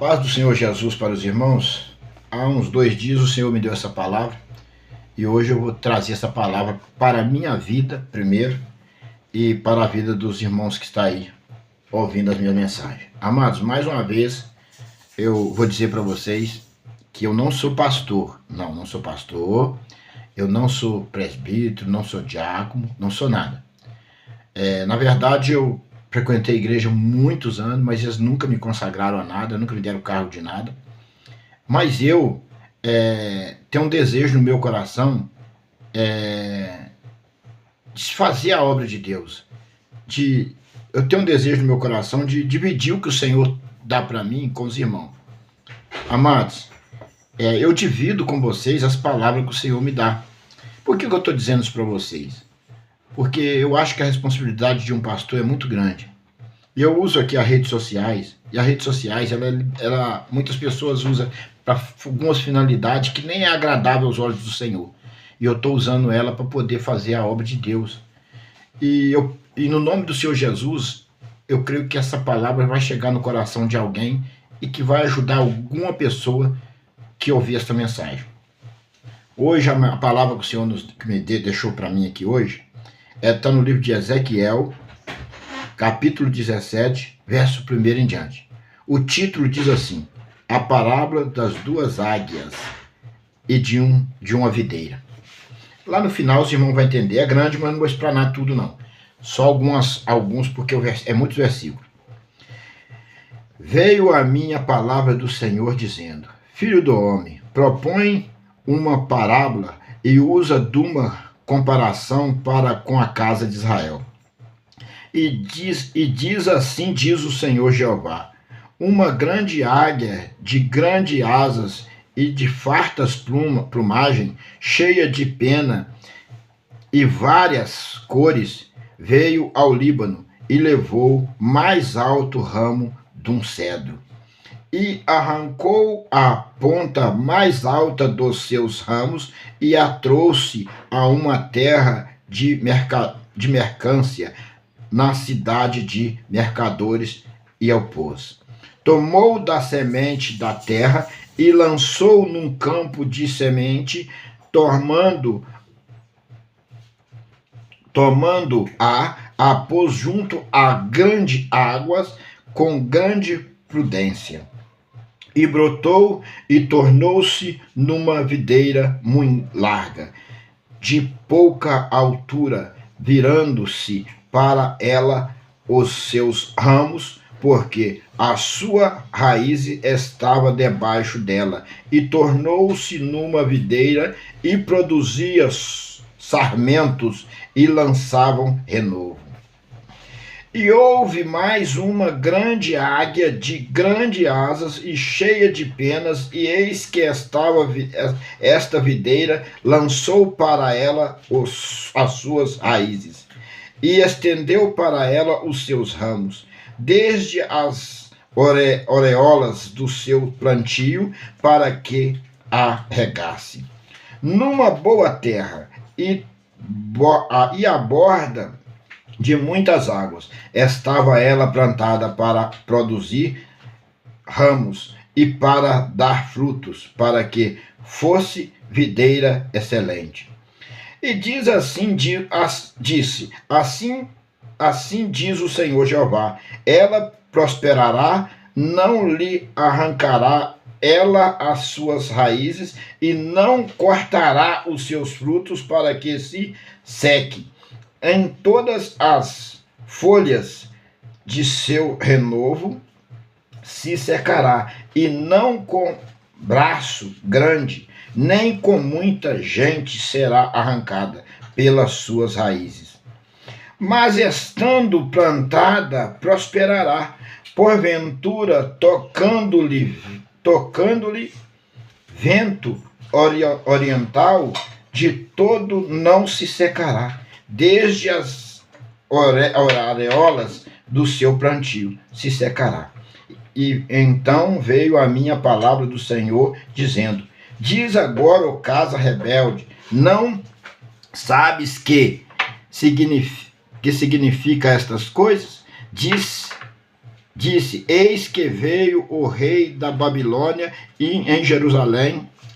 paz do Senhor Jesus para os irmãos. Há uns 2 dias o Senhor me deu essa palavra e hoje eu vou trazer essa palavra para a minha vida primeiro e para a vida dos irmãos que estão aí ouvindo as minhas mensagens. Amados, mais uma vez eu vou dizer para vocês que eu não sou pastor. Não sou pastor, eu não sou presbítero, não sou diácono, não sou nada. Na verdade eu frequentei a igreja há muitos anos, mas eles nunca me consagraram a nada, nunca me deram cargo de nada. Mas eu tenho um desejo no meu coração de fazer a obra de Deus. Eu tenho um desejo no meu coração de dividir o que o Senhor dá para mim com os irmãos. Amados, eu divido com vocês as palavras que o Senhor me dá. Por que eu estou dizendo isso para vocês? Porque eu acho que a responsabilidade de um pastor é muito grande. E eu uso aqui as redes sociais, e as redes sociais, muitas pessoas usam para algumas finalidades que nem é agradável aos olhos do Senhor. E eu estou usando ela para poder fazer a obra de Deus. E no nome do Senhor Jesus, eu creio que essa palavra vai chegar no coração de alguém e que vai ajudar alguma pessoa que ouvir essa mensagem. Hoje, a palavra que o Senhor me deixou para mim aqui hoje, está no livro de Ezequiel, capítulo 17, verso 1 em diante. O título diz assim: a parábola das 2 águias e de uma videira. Lá no final os irmãos vão entender, é grande, mas não vou explanar tudo não. Só alguns porque é muitos versículos. Veio a mim a palavra do Senhor dizendo: filho do homem, propõe uma parábola e usa de uma comparação para com a casa de Israel. E diz assim, diz o Senhor Jeová: uma grande águia de grandes asas e de fartas plumagem, cheia de pena e várias cores, veio ao Líbano e levou mais alto ramo de um cedro. E arrancou a ponta mais alta dos seus ramos e a trouxe a uma terra de mercância, na cidade de mercadores, e ao pôs. Tomou da semente da terra e lançou num campo de semente, tomando-a pôs junto a grandes águas com grande prudência. E brotou e tornou-se numa videira muito larga, de pouca altura, virando-se para ela os seus ramos, porque a sua raiz estava debaixo dela, e tornou-se numa videira, e produzia sarmentos, e lançavam renovo. E houve mais uma grande águia de grandes asas e cheia de penas, e eis que esta videira lançou para ela as suas raízes, e estendeu para ela os seus ramos, desde as auréolas do seu plantio, para que a regasse. Numa boa terra, e à borda de muitas águas, estava ela plantada para produzir ramos e para dar frutos, para que fosse videira excelente. E diz assim, disse, assim diz o Senhor Jeová: ela prosperará, não lhe arrancará ela as suas raízes, e não cortará os seus frutos, para que se seque. Em todas as folhas de seu renovo se secará, e não com braço grande, nem com muita gente será arrancada pelas suas raízes. Mas estando plantada, prosperará, porventura tocando-lhe vento oriental, de todo não se secará, desde as auréolas do seu plantio se secará. E então veio a minha palavra do Senhor, dizendo: diz agora, ó casa rebelde, não sabes que significa estas coisas? Diz disse: eis que veio o rei da Babilônia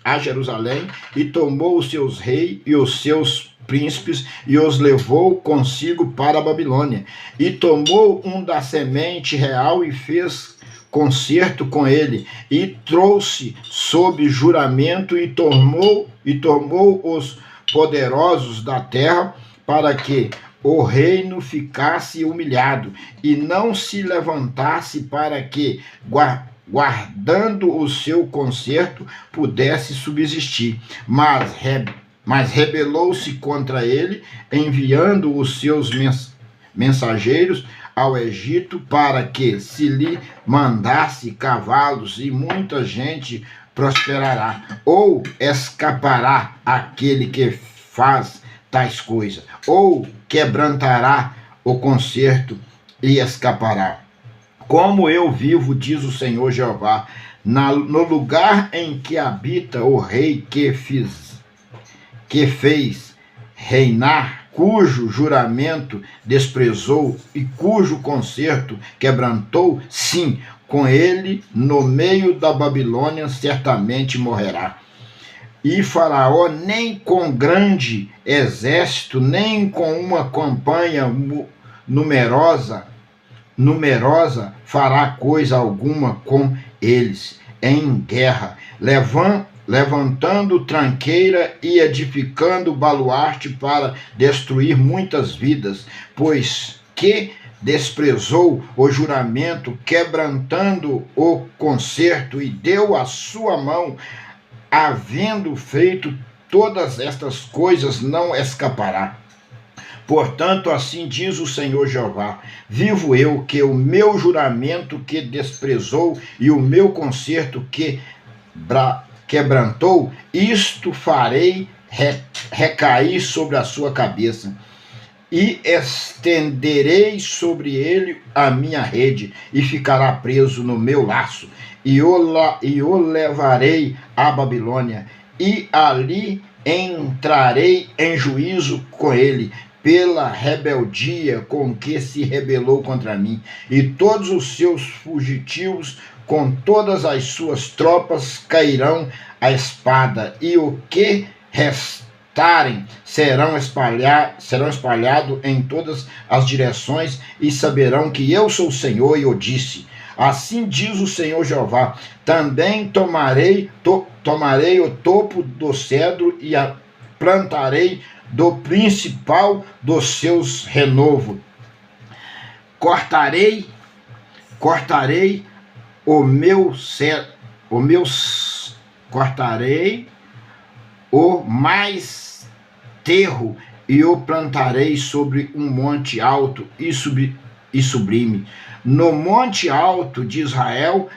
a Jerusalém, e tomou os seus reis e os seus príncipes e os levou consigo para a Babilônia. E tomou um da semente real e fez concerto com ele, e trouxe sob juramento e tomou os poderosos da terra, para que o reino ficasse humilhado e não se levantasse, para que, guardando o seu concerto, pudesse subsistir. Mas rebelou-se contra ele, enviando os seus mensageiros ao Egito, para que se lhe mandasse cavalos, e muita gente prosperará, ou escapará aquele que faz tais coisas, ou quebrantará o concerto e escapará. Como eu vivo, diz o Senhor Jeová, no lugar em que habita o rei que fez reinar, cujo juramento desprezou e cujo concerto quebrantou, sim, com ele no meio da Babilônia certamente morrerá. E Faraó nem com grande exército, nem com uma campanha numerosa fará coisa alguma com eles em guerra, levantando tranqueira e edificando baluarte para destruir muitas vidas, pois que desprezou o juramento, quebrantando o concerto, e deu a sua mão, havendo feito todas estas coisas, não escapará. Portanto, assim diz o Senhor Jeová: vivo eu, que o meu juramento que desprezou e o meu concerto que quebrantou, isto farei recair sobre a sua cabeça, e estenderei sobre ele a minha rede, e ficará preso no meu laço, e o levarei à Babilônia, e ali entrarei em juízo com ele, pela rebeldia com que se rebelou contra mim, e todos os seus fugitivos, com todas as suas tropas, cairão à espada, e o que restarem serão espalhados em todas as direções, e saberão que eu sou o Senhor, e o disse. Assim diz o Senhor Jeová: também tomarei o topo do cedro e a plantarei do principal dos seus renovos. Cortarei o mais terro e o plantarei sobre um monte alto e sublime. No monte alto de Israel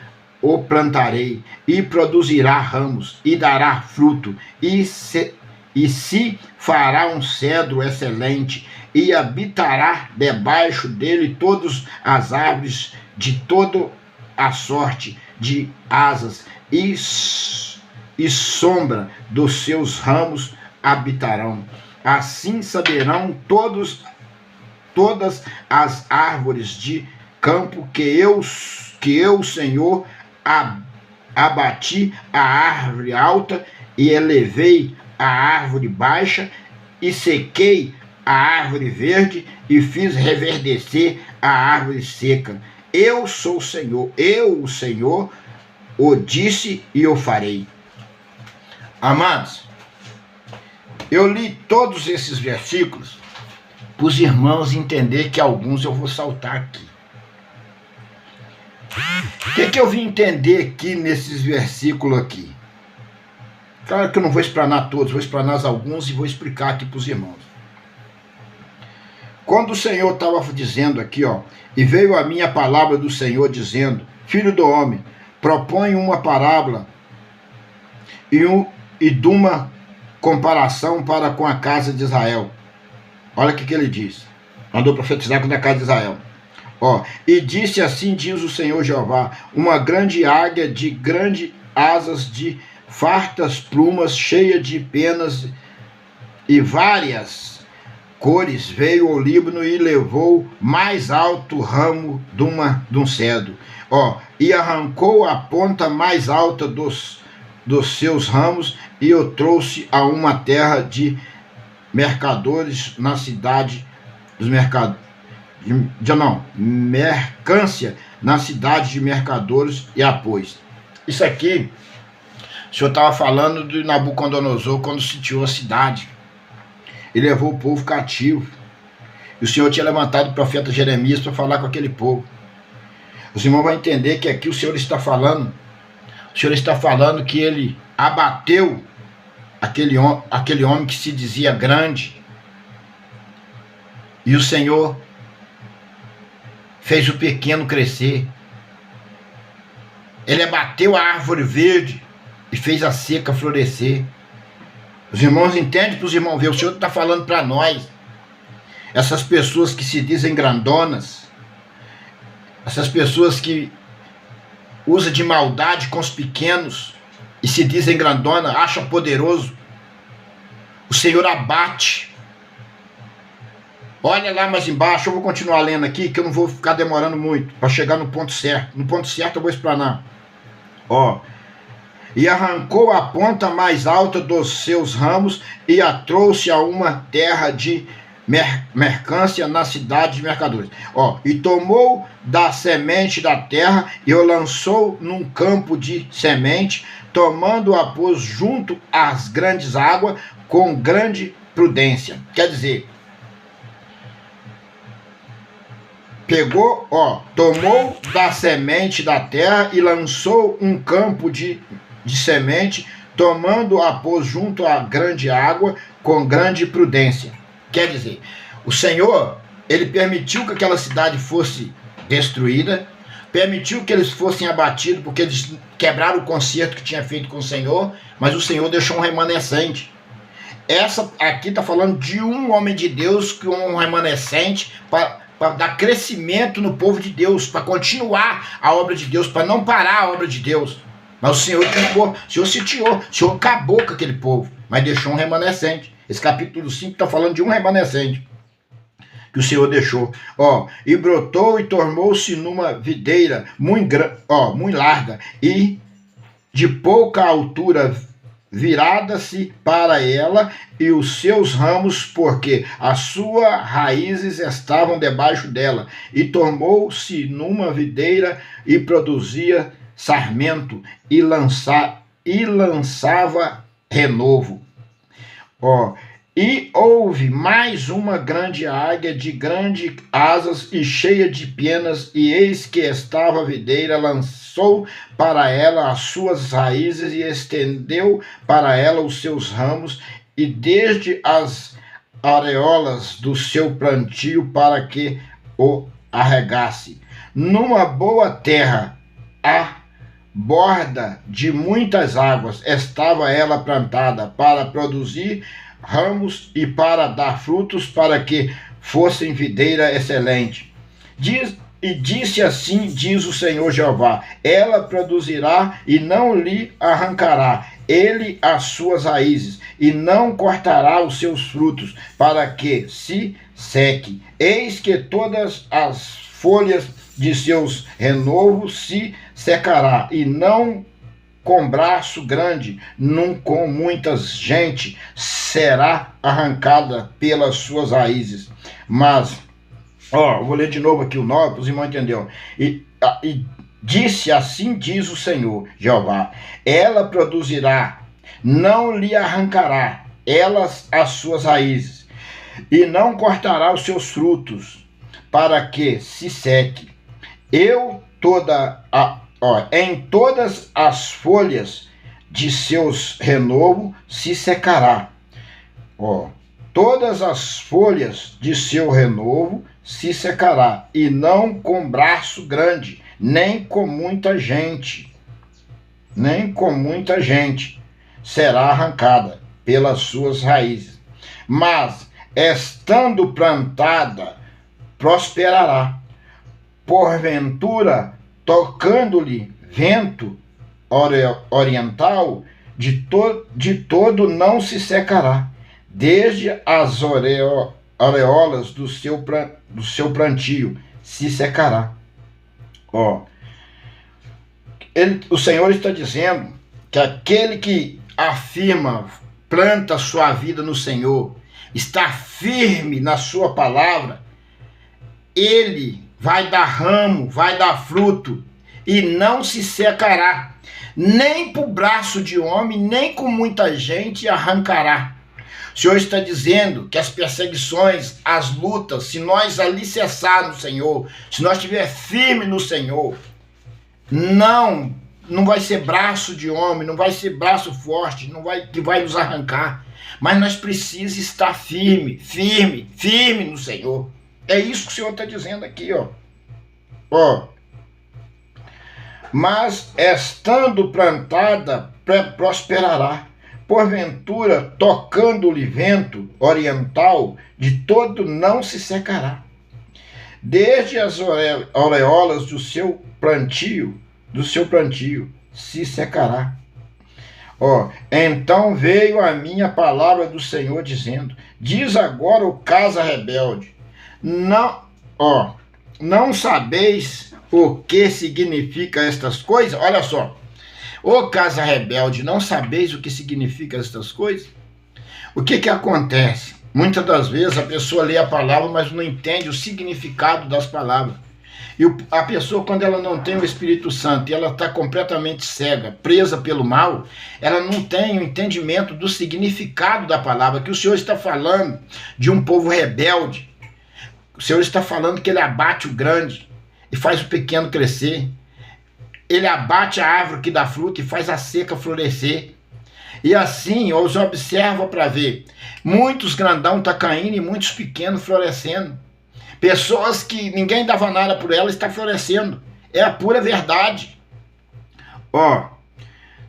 o plantarei, e produzirá ramos, e dará fruto, e se fará um cedro excelente, e habitará debaixo dele todas as árvores de toda a sorte de asas, e sombra dos seus ramos habitarão. Assim saberão todas as árvores de campo que eu, Senhor, abati a árvore alta e elevei a árvore baixa, e sequei a árvore verde e fiz reverdecer a árvore seca. Eu sou o Senhor, o Senhor, o disse e o farei. Amados, eu li todos esses versículos para os irmãos entender que alguns eu vou saltar aqui. O que eu vim entender aqui nesses versículos aqui? Claro que eu não vou explanar todos, vou explanar alguns e vou explicar aqui para os irmãos. Quando o Senhor estava dizendo aqui, e veio a mim a palavra do Senhor dizendo: filho do homem, propõe uma parábola e de uma comparação para com a casa de Israel. Olha o que ele diz. Mandou profetizar com a casa de Israel. E disse: assim diz o Senhor Jeová: uma grande águia de grandes asas, de fartas plumas, cheia de penas e várias cores, veio ao Líbano e levou mais alto ramo de um cedro, e arrancou a ponta mais alta dos seus ramos e o trouxe a uma terra de mercadores na cidade dos mercados. Mercância na cidade de mercadores e a pôs. Isso aqui, o Senhor estava falando de Nabucodonosor quando sitiou a cidade e levou o povo cativo. E o Senhor tinha levantado o profeta Jeremias para falar com aquele povo. Os irmãos vão entender que aqui o Senhor está falando que ele abateu aquele homem que se dizia grande. E o Senhor fez o pequeno crescer. Ele abateu a árvore verde e fez a seca florescer. Os irmãos entendem, para os irmãos ver, o Senhor está falando para nós. Essas pessoas que se dizem grandonas, essas pessoas que usam de maldade com os pequenos e se dizem grandona, acham poderoso, o Senhor abate. Olha lá mais embaixo, eu vou continuar lendo aqui, que eu não vou ficar demorando muito, para chegar no ponto certo. No ponto certo eu vou explanar. E arrancou a ponta mais alta dos seus ramos e a trouxe a uma terra de mercância na cidade de mercadores. E tomou da semente da terra e o lançou num campo de semente, tomando-a pôs junto às grandes águas com grande prudência. Quer dizer, pegou, tomou da semente da terra e lançou um campo de semente, tomando-a pôs junto à grande água com grande prudência. Quer dizer, o Senhor, ele permitiu que aquela cidade fosse destruída, permitiu que eles fossem abatidos, porque eles quebraram o concerto que tinha feito com o Senhor, mas o Senhor deixou um remanescente. Essa aqui está falando de um homem de Deus, que um remanescente, para dar crescimento no povo de Deus, para continuar a obra de Deus, para não parar a obra de Deus. Mas o Senhor sitiou, o Senhor acabou com aquele povo, mas deixou um remanescente. Esse capítulo 5 está falando de um remanescente que o Senhor deixou. E brotou e tornou-se numa videira muito larga e de pouca altura, virada-se para ela e os seus ramos, porque as suas raízes estavam debaixo dela, e tornou-se numa videira e produzia sarmento e lançava renovo. E houve mais uma grande águia de grandes asas e cheia de penas, e eis que estava a videira, lançou para ela as suas raízes e estendeu para ela os seus ramos, e desde as areolas do seu plantio para que o arregasse. Numa boa terra, a borda de muitas águas, estava ela plantada para produzir ramos e para dar frutos, para que fossem videira excelente. Disse assim, diz o Senhor Jeová: ela produzirá e não lhe arrancará ele as suas raízes, e não cortará os seus frutos, para que se seque. Eis que todas as folhas de seus renovos se secará, e não com braço grande, não com muita gente, será arrancada pelas suas raízes. Mas, vou ler de novo aqui o 9, para os irmãos entenderem. E disse assim, diz o Senhor Jeová: ela produzirá, não lhe arrancará elas as suas raízes, e não cortará os seus frutos, para que se seque. Em todas as folhas de seus renovos se secará. Todas as folhas de seu renovo se secará, e não com braço grande, nem com muita gente, será arrancada pelas suas raízes. Mas, estando plantada, prosperará. Porventura, tocando-lhe vento oriental, de todo não se secará. Desde as aureolas do seu plantio se secará. Ó, o Senhor está dizendo que aquele que afirma, planta sua vida no Senhor, está firme na sua palavra, ele vai dar ramo, vai dar fruto e não se secará, nem por braço de homem, nem com muita gente arrancará. O Senhor está dizendo que as perseguições, as lutas, se nós alicerçarmos no Senhor, se nós estiver firme no Senhor, não vai ser braço de homem, não vai ser braço forte, que vai nos arrancar. Mas nós precisamos estar firme no Senhor. É isso que o Senhor está dizendo aqui, ó. Mas estando plantada, prosperará. Porventura, tocando-lhe vento oriental, de todo não se secará. Desde as aureolas do seu plantio se secará. Então veio a minha palavra do Senhor dizendo: diz agora o casa rebelde, não sabeis o que significa estas coisas? Olha só, ô casa rebelde, não sabeis o que significa estas coisas? O que acontece? Muitas das vezes a pessoa lê a palavra, mas não entende o significado das palavras. E a pessoa, quando ela não tem o Espírito Santo e ela está completamente cega, presa pelo mal, ela não tem o entendimento do significado da palavra, que o Senhor está falando de um povo rebelde. O Senhor está falando que ele abate o grande e faz o pequeno crescer. Ele abate a árvore que dá fruto e faz a seca florescer. E assim, os observa para ver. Muitos grandão estão caindo e muitos pequenos florescendo. Pessoas que ninguém dava nada por elas estão florescendo. É a pura verdade.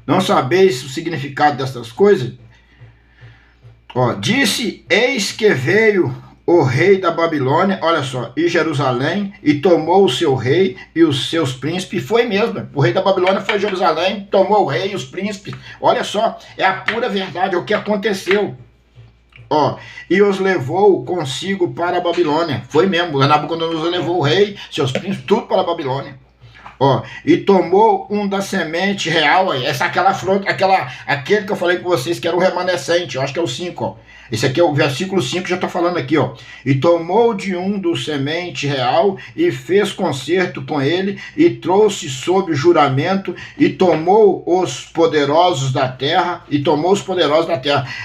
Não sabeis o significado dessas coisas? Disse, eis que veio o rei da Babilônia, olha só, e Jerusalém, e tomou o seu rei e os seus príncipes. Foi mesmo, o rei da Babilônia foi a Jerusalém, tomou o rei e os príncipes. Olha só, é a pura verdade, é o que aconteceu. E os levou consigo para a Babilônia. Foi mesmo, Nabucodonosor levou o rei, seus príncipes, tudo para a Babilônia. E tomou um da semente real, aquele que eu falei com vocês que era o remanescente, eu acho que é o 5, Esse aqui é o versículo 5, já está falando aqui, E tomou de um do semente real e fez concerto com ele e trouxe sob juramento e tomou os poderosos da terra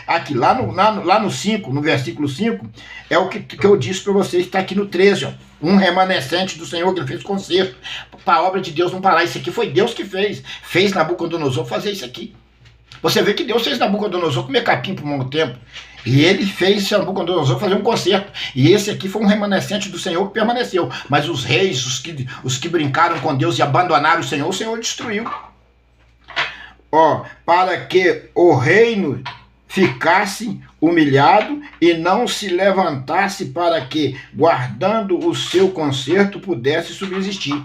Aqui, lá no 5, no versículo 5, é o que eu disse para vocês, está aqui no 13, Um remanescente do Senhor que ele fez concerto para a obra de Deus não parar. Isso aqui foi Deus que fez Nabucodonosor fazer isso aqui. Você vê que Deus fez Nabucodonosor comer capim por um longo tempo. E ele fez Nabucodonosor fazer um concerto. E esse aqui foi um remanescente do Senhor que permaneceu. Mas os reis, os que brincaram com Deus e abandonaram o Senhor destruiu. Para que o reino ficasse humilhado e não se levantasse, para que, guardando o seu concerto, pudesse subsistir.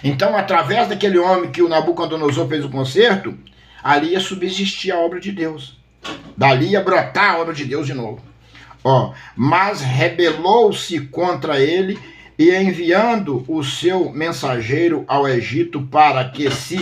Então, através daquele homem que o Nabucodonosor fez o concerto, ali ia subsistir a obra de Deus. Dali ia brotar a obra de Deus de novo. Mas rebelou-se contra ele e enviando o seu mensageiro ao Egito para que se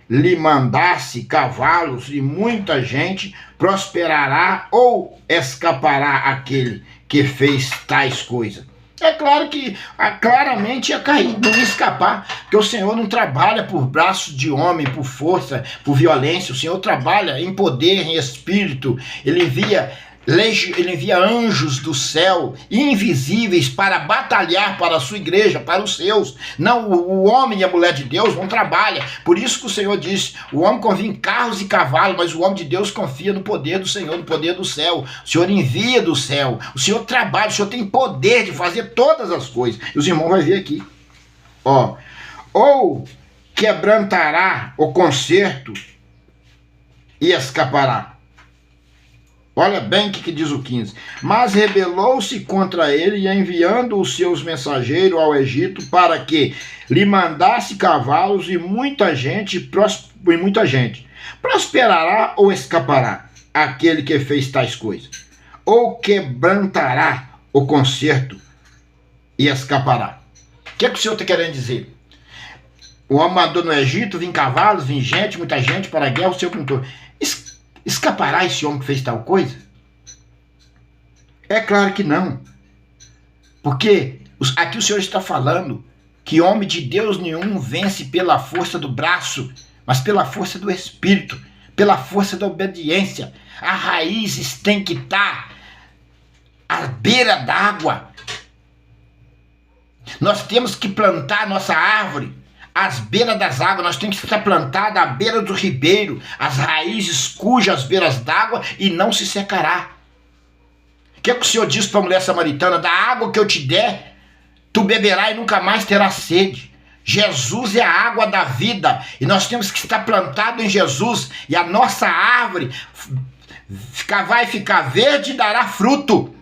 lhe mandasse cavalos e muita gente, prosperará ou escapará aquele que fez tais coisas. É claro que claramente ia cair, não ia escapar, porque o Senhor não trabalha por braços de homem, por força, por violência. O Senhor trabalha em poder, em espírito. Ele envia anjos do céu, invisíveis, para batalhar para a sua igreja, para os seus. Não, o homem e a mulher de Deus não trabalham. Por isso que o Senhor diz, o homem confia em carros e cavalos, mas o homem de Deus confia no poder do Senhor, no poder do céu. O Senhor envia do céu, o Senhor trabalha, o Senhor tem poder de fazer todas as coisas. E os irmãos vão ver aqui. Ou quebrantará o concerto e escapará. Olha bem o que diz o 15. Mas rebelou-se contra ele e enviando os seus mensageiros ao Egito para que lhe mandasse cavalos e muita gente. Prosperará ou escapará aquele que fez tais coisas? Ou quebrantará o concerto e escapará. O que o Senhor está querendo dizer? O homem mandou no Egito, vim cavalos, vim gente, muita gente para a guerra, o Senhor perguntou, escapará esse homem que fez tal coisa? É claro que não. Porque aqui o Senhor está falando que homem de Deus nenhum vence pela força do braço, mas pela força do Espírito, pela força da obediência. As raízes têm que estar à beira d'água. Nós temos que plantar a nossa árvore às beiras das águas, nós temos que estar plantada à beira do ribeiro, as raízes cujas beiras d'água e não se secará. O que o Senhor disse para a mulher samaritana? Da água que eu te der, tu beberás e nunca mais terás sede. Jesus é a água da vida e nós temos que estar plantado em Jesus e a nossa árvore vai ficar verde e dará fruto.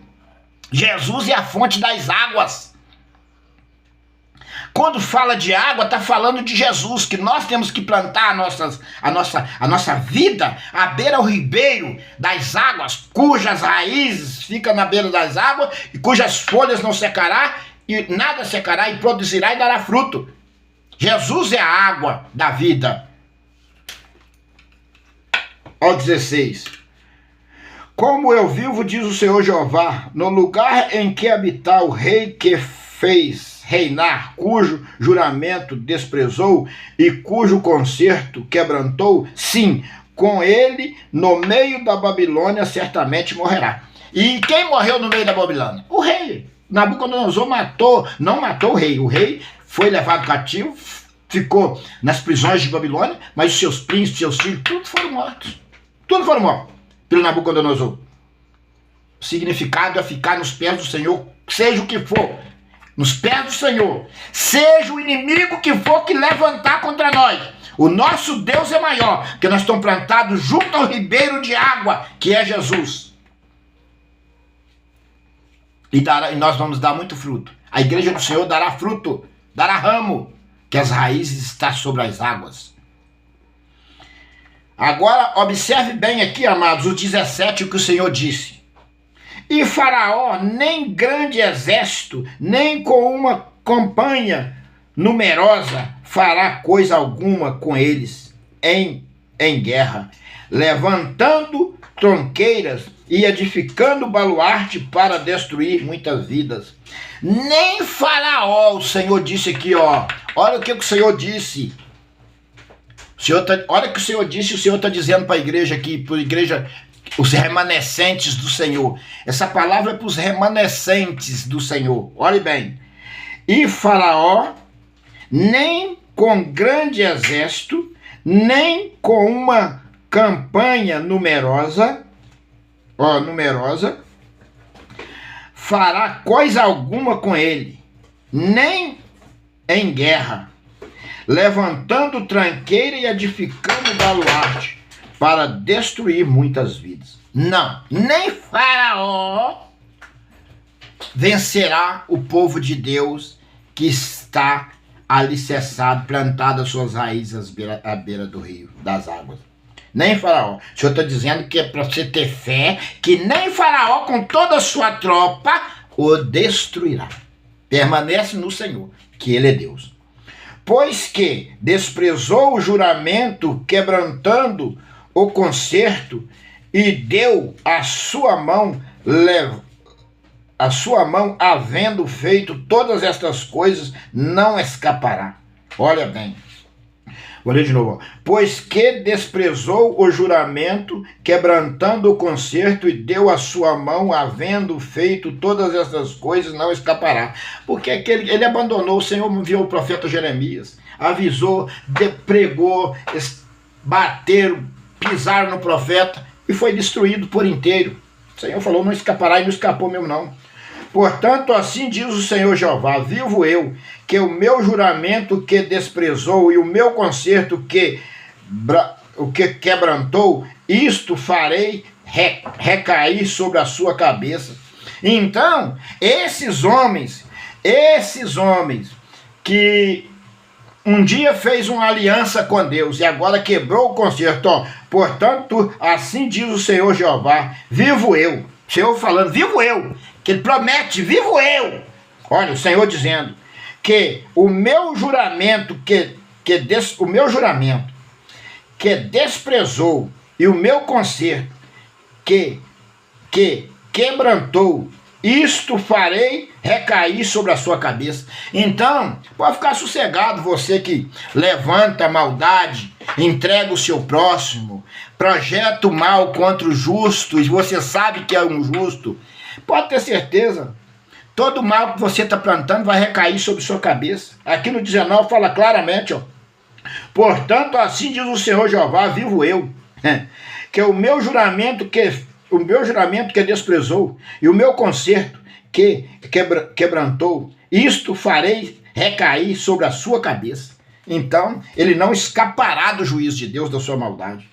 Jesus é a fonte das águas. Quando fala de água, está falando de Jesus, que nós temos que plantar a nossa vida à beira do ribeiro das águas, cujas raízes ficam na beira das águas e cujas folhas não secará e nada secará e produzirá e dará fruto. Jesus é a água da vida. Ao 16. Como eu vivo, diz o Senhor Jeová, no lugar em que habitar o rei que fez reinar, cujo juramento desprezou e cujo concerto quebrantou, sim, com ele no meio da Babilônia certamente morrerá. E quem morreu no meio da Babilônia? O rei. Nabucodonosor não matou o rei. O rei foi levado cativo, ficou nas prisões de Babilônia, mas os seus príncipes, seus filhos, todos foram mortos. Todos foram mortos pelo Nabucodonosor. O significado é ficar nos pés do Senhor, seja o que for. Nos pés do Senhor, seja o inimigo que for que levantar contra nós, o nosso Deus é maior, porque nós estamos plantados junto ao ribeiro de água, que é Jesus. E nós vamos dar muito fruto. A igreja do Senhor dará fruto, dará ramo, que as raízes estão sobre as águas. Agora, observe bem aqui, amados, o 17, o que o Senhor disse. E Faraó, nem grande exército, nem com uma campanha numerosa, fará coisa alguma com eles em guerra, levantando tronqueiras e edificando baluarte para destruir muitas vidas. Nem Faraó, o Senhor disse aqui, ó. Olha o que o Senhor disse. Olha o que o Senhor disse, o Senhor está dizendo para a igreja aqui, para a igreja, os remanescentes do Senhor. Essa palavra é para os remanescentes do Senhor. Olhe bem. E Faraó, nem com grande exército, nem com uma campanha numerosa, fará coisa alguma com ele, nem em guerra, levantando tranqueira e edificando baluarte, para destruir muitas vidas. Não, nem Faraó vencerá o povo de Deus que está alicerçado, plantado as suas raízes à beira do rio, das águas. Nem Faraó. O Senhor está dizendo que é para você ter fé, que nem Faraó com toda a sua tropa o destruirá. Permanece no Senhor, que Ele é Deus. Pois que desprezou o juramento, quebrantando o concerto, e deu a sua mão, havendo feito todas estas coisas, não escapará. Olha bem. Vou ler de novo. Pois que desprezou o juramento, quebrantando o concerto, e deu a sua mão, havendo feito todas essas coisas, não escapará. Porque ele abandonou, o Senhor enviou o profeta Jeremias, avisou, pregou, bateram, pisaram no profeta e foi destruído por inteiro. O Senhor falou, não escapará, e não escapou mesmo não. Portanto, assim diz o Senhor Jeová, vivo eu, que o meu juramento que desprezou e o meu concerto que quebrantou, isto farei recair sobre a sua cabeça. Então, esses homens que um dia fez uma aliança com Deus e agora quebrou o concerto, ó, portanto, assim diz o Senhor Jeová, vivo eu, Senhor falando, vivo eu, que ele promete, vivo eu. Olha, o Senhor dizendo que o meu juramento que desprezou e o meu conserto que quebrantou, isto farei recair sobre a sua cabeça. Então, pode ficar sossegado, você que levanta a maldade, entrega o seu próximo, projeta o mal contra o justo, e você sabe que é um justo, pode ter certeza, todo mal que você está plantando vai recair sobre sua cabeça. Aqui no 19 fala claramente, ó, portanto, assim diz o Senhor Jeová, vivo eu, que o meu juramento que desprezou e o meu conserto que quebrantou, isto farei recair sobre a sua cabeça. Então, ele não escapará do juízo de Deus, da sua maldade.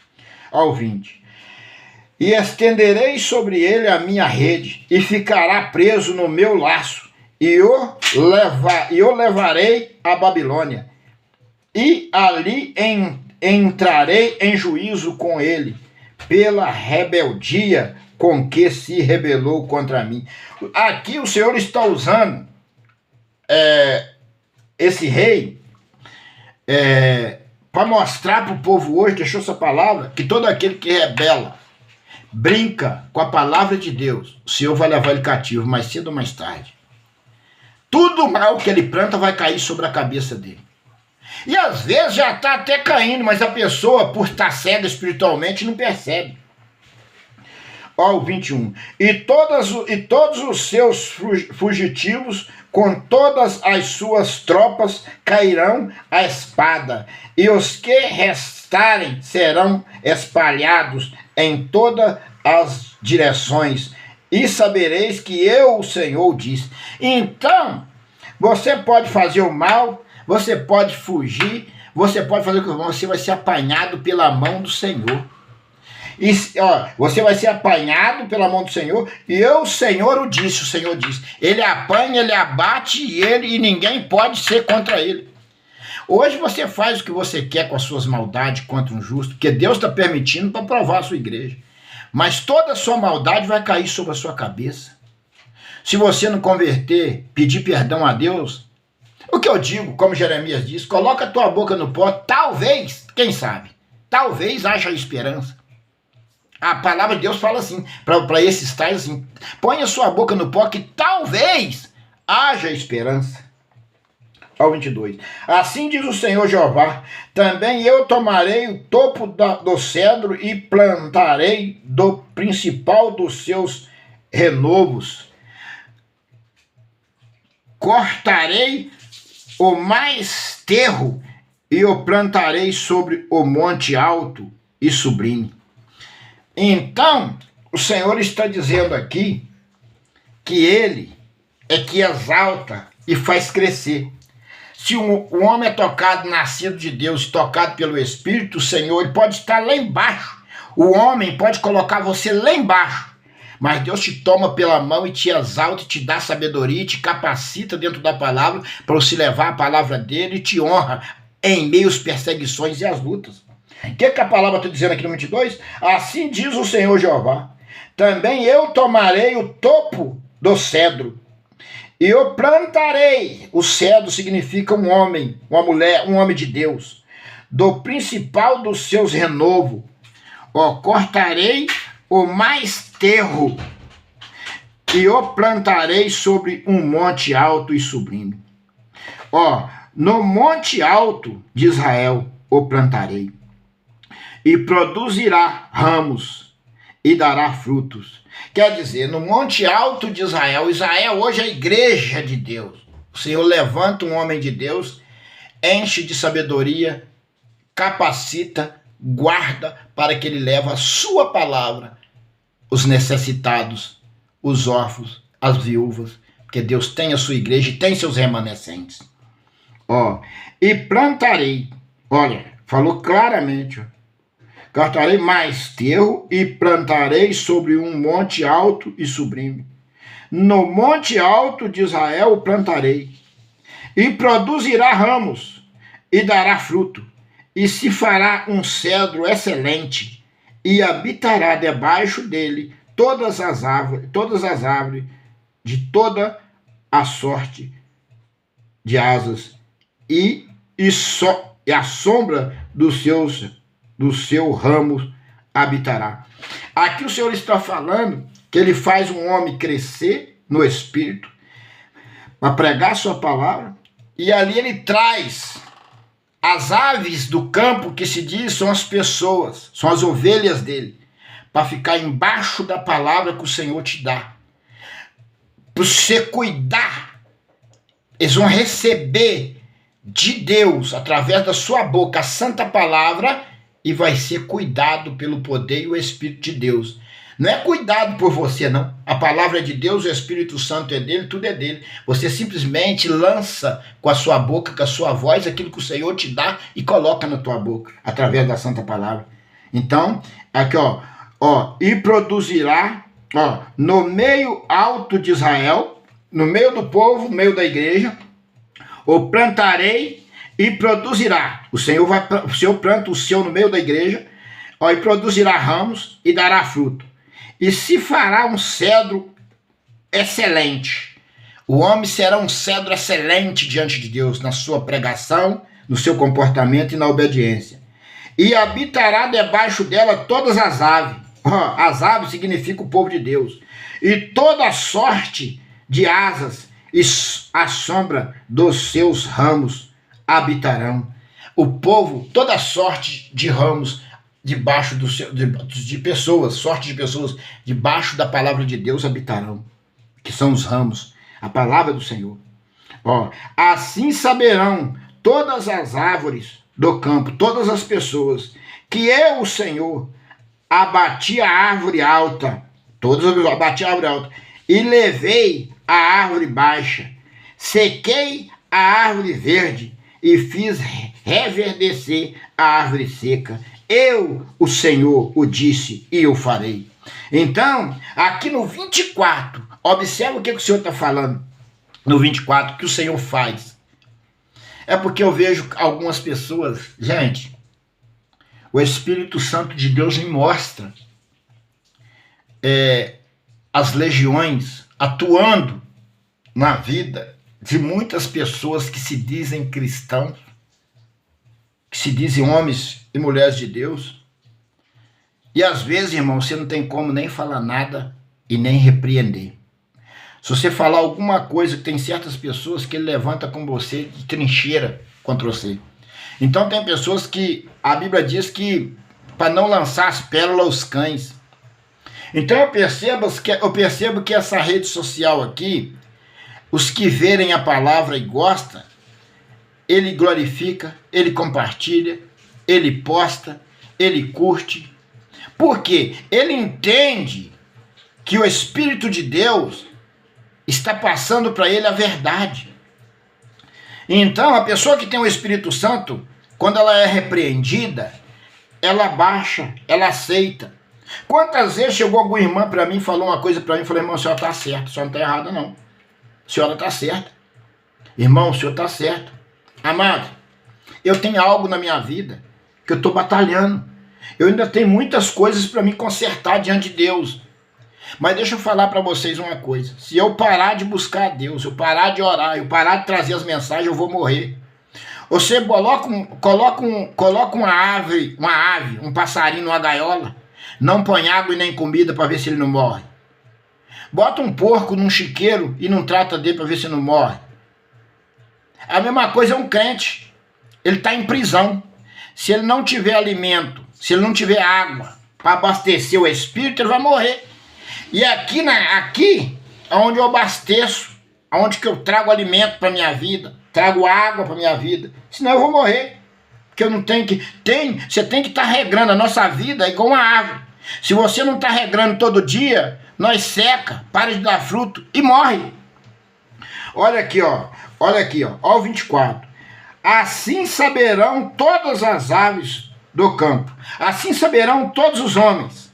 Ao 20. E estenderei sobre ele a minha rede, e ficará preso no meu laço, e o levarei à Babilônia, e ali entrarei em juízo com ele, pela rebeldia com que se rebelou contra mim. Aqui o Senhor está usando esse rei para mostrar para o povo hoje, deixou essa palavra, que todo aquele que rebela, brinca com a palavra de Deus, o Senhor vai levar ele cativo mais cedo ou mais tarde. Tudo mal que ele planta vai cair sobre a cabeça dele. E às vezes já está até caindo, mas a pessoa, por estar cega espiritualmente, não percebe. Ó, o 21. E todos os seus fugitivos, com todas as suas tropas, cairão à espada, e os que restarem serão espalhados em todas as direções, e sabereis que eu, o Senhor, disse. Então, você pode fazer o mal, você pode fugir, você pode fazer o que você vai ser apanhado pela mão do Senhor. E, ó, você vai ser apanhado pela mão do Senhor, e eu, o Senhor, o disse, o Senhor disse. Ele apanha, ele abate, e ninguém pode ser contra ele. Hoje você faz o que você quer com as suas maldades contra um justo, porque Deus está permitindo para provar a sua igreja. Mas toda a sua maldade vai cair sobre a sua cabeça. Se você não converter, pedir perdão a Deus, o que eu digo, como Jeremias diz, coloca a tua boca no pó, talvez, quem sabe, talvez haja esperança. A palavra de Deus fala assim, para esses tais assim, põe a sua boca no pó que talvez haja esperança. Ao 22. Assim diz o Senhor Jeová, também eu tomarei o topo do cedro e plantarei do principal dos seus renovos. Cortarei o mais terro e o plantarei sobre o monte alto e sublime. Então, o Senhor está dizendo aqui que ele é que exalta e faz crescer. Se o homem é tocado, nascido de Deus, tocado pelo Espírito, o Senhor, ele pode estar lá embaixo. O homem pode colocar você lá embaixo. Mas Deus te toma pela mão e te exalta, e te dá sabedoria, e te capacita dentro da palavra para você levar a palavra dele e te honra em meio às perseguições e às lutas. O que a palavra está dizendo aqui no 22? Assim diz o Senhor Jeová, também eu tomarei o topo do cedro e eu plantarei. O cedro significa um homem, uma mulher, um homem de Deus, do principal dos seus renovos. Cortarei o mais terro e o plantarei sobre um monte alto e sublime. No monte alto de Israel o plantarei, e produzirá ramos e dará frutos. Quer dizer, no monte alto de Israel, Israel hoje é a igreja de Deus. O Senhor levanta um homem de Deus, enche de sabedoria, capacita, guarda para que ele leve a sua palavra, os necessitados, os órfãos, as viúvas, porque Deus tem a sua igreja e tem seus remanescentes. E plantarei, olha, falou claramente, cortarei mais terro e plantarei sobre um monte alto e sublime. No monte alto de Israel o plantarei, e produzirá ramos, e dará fruto, e se fará um cedro excelente, e habitará debaixo dele todas as árvores de toda a sorte de asas, e a sombra do seu ramo habitará. Aqui o Senhor está falando que ele faz um homem crescer no espírito, para pregar sua palavra, e ali ele traz as aves do campo, que se diz são as pessoas, são as ovelhas dele, para ficar embaixo da palavra que o Senhor te dá. Para você cuidar, eles vão receber de Deus, através da sua boca, a santa palavra, e vai ser cuidado pelo poder e o Espírito de Deus. Não é cuidado por você, não. A palavra é de Deus, o Espírito Santo é dele, tudo é dele. Você simplesmente lança com a sua boca, com a sua voz, aquilo que o Senhor te dá e coloca na tua boca, através da santa palavra. Então, aqui, e produzirá, no meio alto de Israel, no meio do povo, no meio da igreja, o plantarei e produzirá. O Senhor planta o seu no meio da igreja, e produzirá ramos e dará fruto. E se fará um cedro excelente. O homem será um cedro excelente diante de Deus, na sua pregação, no seu comportamento e na obediência. E habitará debaixo dela todas as aves. As aves significam o povo de Deus. E toda a sorte de asas e a sombra dos seus ramos habitarão. O povo, toda sorte de ramos debaixo de pessoas, sorte de pessoas debaixo da palavra de Deus habitarão, que são os ramos, a palavra do Senhor. Assim saberão todas as árvores do campo, todas as pessoas, que eu, o Senhor, abati a árvore alta, abati a árvore alta, e levei a árvore baixa, sequei a árvore verde, e fiz reverdecer a árvore seca. Eu, o Senhor, o disse e eu farei. Então, aqui no 24, observa o que o Senhor está falando. No 24, que o Senhor faz. É porque eu vejo algumas pessoas, gente, o Espírito Santo de Deus me mostra as legiões atuando na vida de muitas pessoas que se dizem cristãos, que se dizem homens e mulheres de Deus. E às vezes, irmão, você não tem como nem falar nada e nem repreender. Se você falar alguma coisa, tem certas pessoas que ele levanta com você de trincheira contra você. Então tem pessoas que a Bíblia diz que para não lançar as pérolas aos cães. Então eu percebo que essa rede social aqui, os que verem a palavra e gostam, ele glorifica, ele compartilha, ele posta, ele curte. Porque ele entende que o Espírito de Deus está passando para ele a verdade. Então, a pessoa que tem o Espírito Santo, quando ela é repreendida, ela baixa, ela aceita. Quantas vezes chegou alguma irmã para mim, falou uma coisa para mim, falei, irmão, a senhora está certa, a senhora não está errada não. A senhora está certa. Irmão, o senhor está certo. Amado, eu tenho algo na minha vida que eu estou batalhando. Eu ainda tenho muitas coisas para me consertar diante de Deus. Mas deixa eu falar para vocês uma coisa. Se eu parar de buscar a Deus, eu parar de orar, eu parar de trazer as mensagens, eu vou morrer. Você coloca uma ave, um passarinho numa gaiola, não põe água e nem comida para ver se ele não morre. Bota um porco num chiqueiro e não trata dele para ver se não morre. A mesma coisa é um crente. Ele está em prisão. Se ele não tiver alimento, se ele não tiver água para abastecer o espírito, ele vai morrer. E aqui é onde eu abasteço, onde que eu trago alimento para minha vida, trago água para minha vida. Senão eu vou morrer. Porque eu não tenho que... Você tem que estar regrando. A nossa vida é igual uma árvore. Se você não está regrando todo dia, nós seca, para de dar fruto e morre. Olha aqui, ó o 24. Assim saberão todas as aves do campo. Assim saberão todos os homens.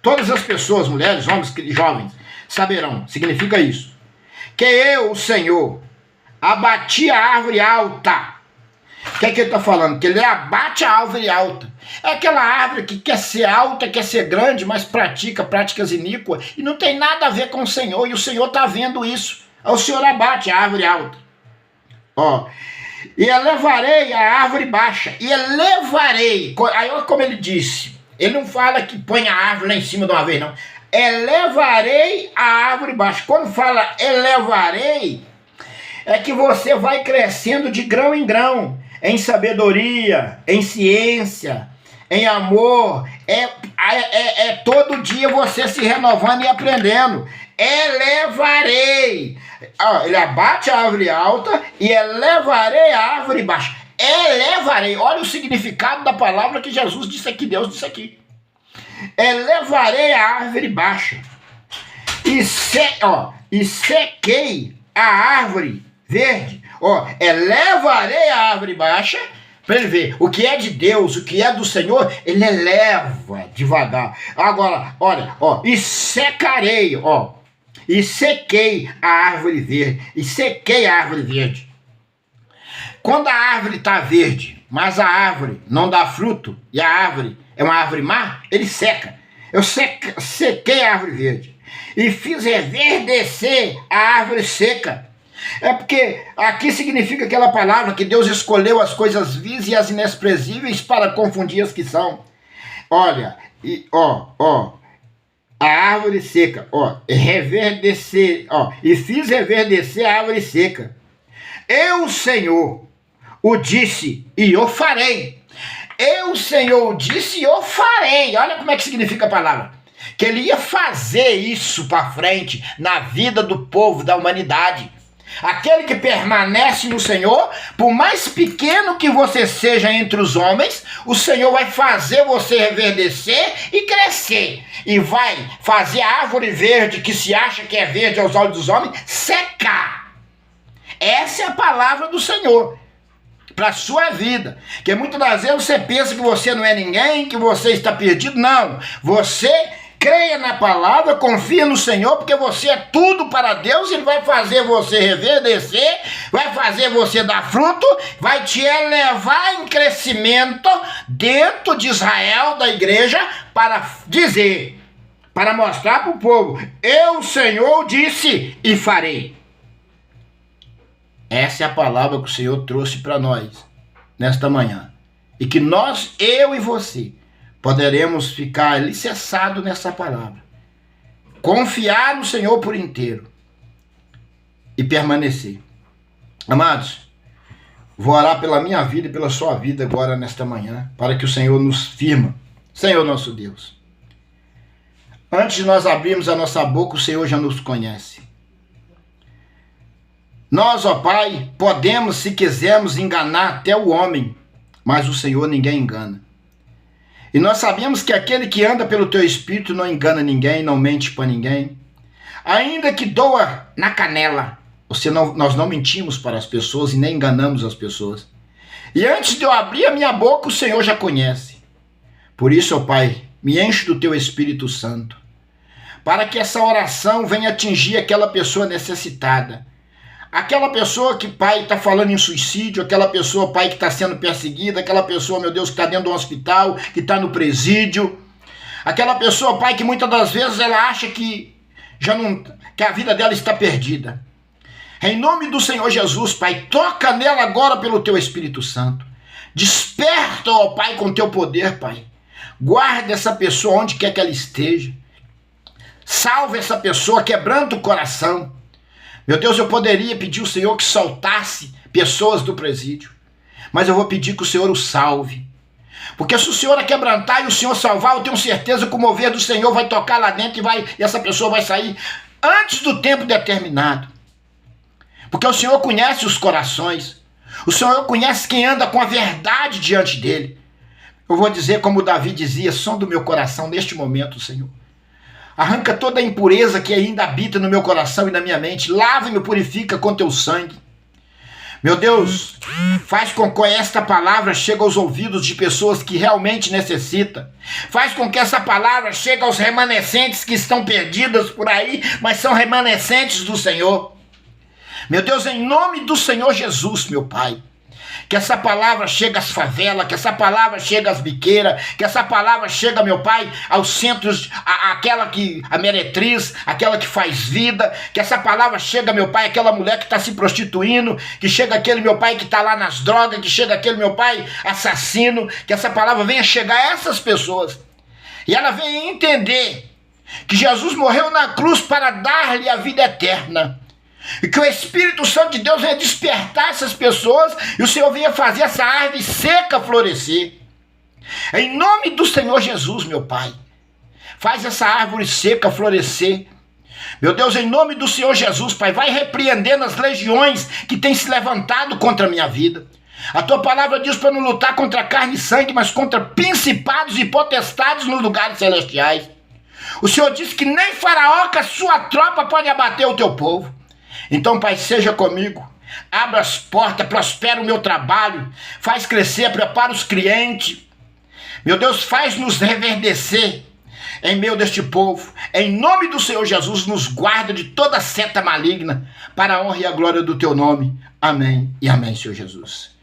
Todas as pessoas, mulheres, homens, jovens, saberão. Significa isso. Que eu, o Senhor, abati a árvore alta O que é que ele está falando? Que ele abate a árvore alta. É aquela árvore que quer ser alta, quer ser grande, mas pratica práticas iníquas e não tem nada a ver com o Senhor, e o Senhor está vendo isso. O Senhor abate a árvore alta. Ó, e elevarei a árvore baixa, e elevarei. Aí olha como ele disse, ele não fala que põe a árvore lá em cima de uma vez, não. Elevarei a árvore baixa. Quando fala elevarei, é que você vai crescendo de grão em grão, em sabedoria, em ciência, em amor, todo dia você se renovando e aprendendo. Elevarei. Ele abate a árvore alta e elevarei a árvore baixa. Elevarei. Olha o significado da palavra que Jesus disse aqui, Deus disse aqui. Elevarei a árvore baixa e sequei a árvore verde. Elevarei a árvore baixa. Para ele ver, o que é de Deus, o que é do Senhor, ele eleva devagar. Agora, olha, e secarei, e sequei a árvore verde, e sequei a árvore verde. Quando a árvore está verde, mas a árvore não dá fruto, e a árvore é uma árvore má, ele seca. Eu sequei a árvore verde, e fiz reverdecer a árvore seca. É porque aqui significa aquela palavra que Deus escolheu as coisas vis e as inexpressíveis para confundir as que são. Olha, a árvore seca, reverdecer, e fiz reverdecer a árvore seca. Eu, Senhor, o disse e o farei. Eu, Senhor, o disse e o farei. Olha como é que significa a palavra. Que ele ia fazer isso para frente na vida do povo, da humanidade. Aquele que permanece no Senhor, por mais pequeno que você seja entre os homens, o Senhor vai fazer você reverdecer e crescer. E vai fazer a árvore verde, que se acha que é verde aos olhos dos homens, secar. Essa é a palavra do Senhor para a sua vida. Porque muitas das vezes você pensa que você não é ninguém, que você está perdido. Não, você creia na palavra, confia no Senhor, porque você é tudo para Deus. Ele vai fazer você reverdecer, vai fazer você dar fruto, vai te elevar em crescimento dentro de Israel, da igreja, para dizer, para mostrar para o povo: eu, Senhor, disse e farei. Essa é a palavra que o Senhor trouxe para nós nesta manhã. E que nós, eu e você, poderemos ficar alicerçados nessa palavra. Confiar no Senhor por inteiro. E permanecer. Amados, vou orar pela minha vida e pela sua vida agora nesta manhã, para que o Senhor nos firma. Senhor nosso Deus, antes de nós abrirmos a nossa boca, o Senhor já nos conhece. Nós, ó Pai, podemos, se quisermos, enganar até o homem, mas o Senhor ninguém engana. E nós sabemos que aquele que anda pelo teu Espírito não engana ninguém, não mente para ninguém. Ainda que doa na canela, nós não mentimos para as pessoas e nem enganamos as pessoas. E antes de eu abrir a minha boca, o Senhor já conhece. Por isso, ó Pai, me enche do teu Espírito Santo, para que essa oração venha atingir aquela pessoa necessitada. Aquela pessoa que, Pai, está falando em suicídio, aquela pessoa, Pai, que está sendo perseguida, aquela pessoa, meu Deus, que está dentro do hospital, que está no presídio, aquela pessoa, Pai, que muitas das vezes ela acha que que a vida dela está perdida. Em nome do Senhor Jesus, Pai, toca nela agora pelo teu Espírito Santo. Desperta, ó Pai, com teu poder, Pai. Guarda essa pessoa onde quer que ela esteja. Salve essa pessoa, quebrando o coração. Meu Deus, eu poderia pedir ao Senhor que soltasse pessoas do presídio, mas eu vou pedir que o Senhor o salve. Porque se o Senhor a quebrantar e o Senhor salvar, eu tenho certeza que o mover do Senhor vai tocar lá dentro e essa pessoa vai sair antes do tempo determinado. Porque o Senhor conhece os corações. O Senhor conhece quem anda com a verdade diante dele. Eu vou dizer como Davi dizia: som do meu coração neste momento, Senhor. Arranca toda a impureza que ainda habita no meu coração e na minha mente. Lava-me e purifica com teu sangue. Meu Deus, faz com que esta palavra chegue aos ouvidos de pessoas que realmente necessitam. Faz com que essa palavra chegue aos remanescentes que estão perdidas por aí, mas são remanescentes do Senhor. Meu Deus, em nome do Senhor Jesus, meu Pai, Que essa palavra chegue às favelas, que essa palavra chegue às biqueiras, que essa palavra chegue, meu Pai, aos centros, a meretriz, aquela que faz vida, que essa palavra chegue, meu Pai, aquela mulher que está se prostituindo, que chega aquele, meu Pai, que está lá nas drogas, que chega aquele, meu Pai, assassino, que essa palavra venha chegar a essas pessoas. E ela venha entender que Jesus morreu na cruz para dar-lhe a vida eterna. E que o Espírito Santo de Deus venha despertar essas pessoas e o Senhor venha fazer essa árvore seca florescer. Em nome do Senhor Jesus, meu Pai, faz essa árvore seca florescer. Meu Deus, em nome do Senhor Jesus, Pai, vai repreendendo as legiões que têm se levantado contra a minha vida. A tua palavra diz para não lutar contra carne e sangue, mas contra principados e potestades nos lugares celestiais. O Senhor disse que nem Faraó com a sua tropa pode abater o teu povo. Então, Pai, seja comigo, abra as portas, prospera o meu trabalho, faz crescer, prepara os clientes. Meu Deus, faz-nos reverdecer em meio deste povo. Em nome do Senhor Jesus, nos guarda de toda seta maligna, para a honra e a glória do teu nome. Amém e amém, Senhor Jesus.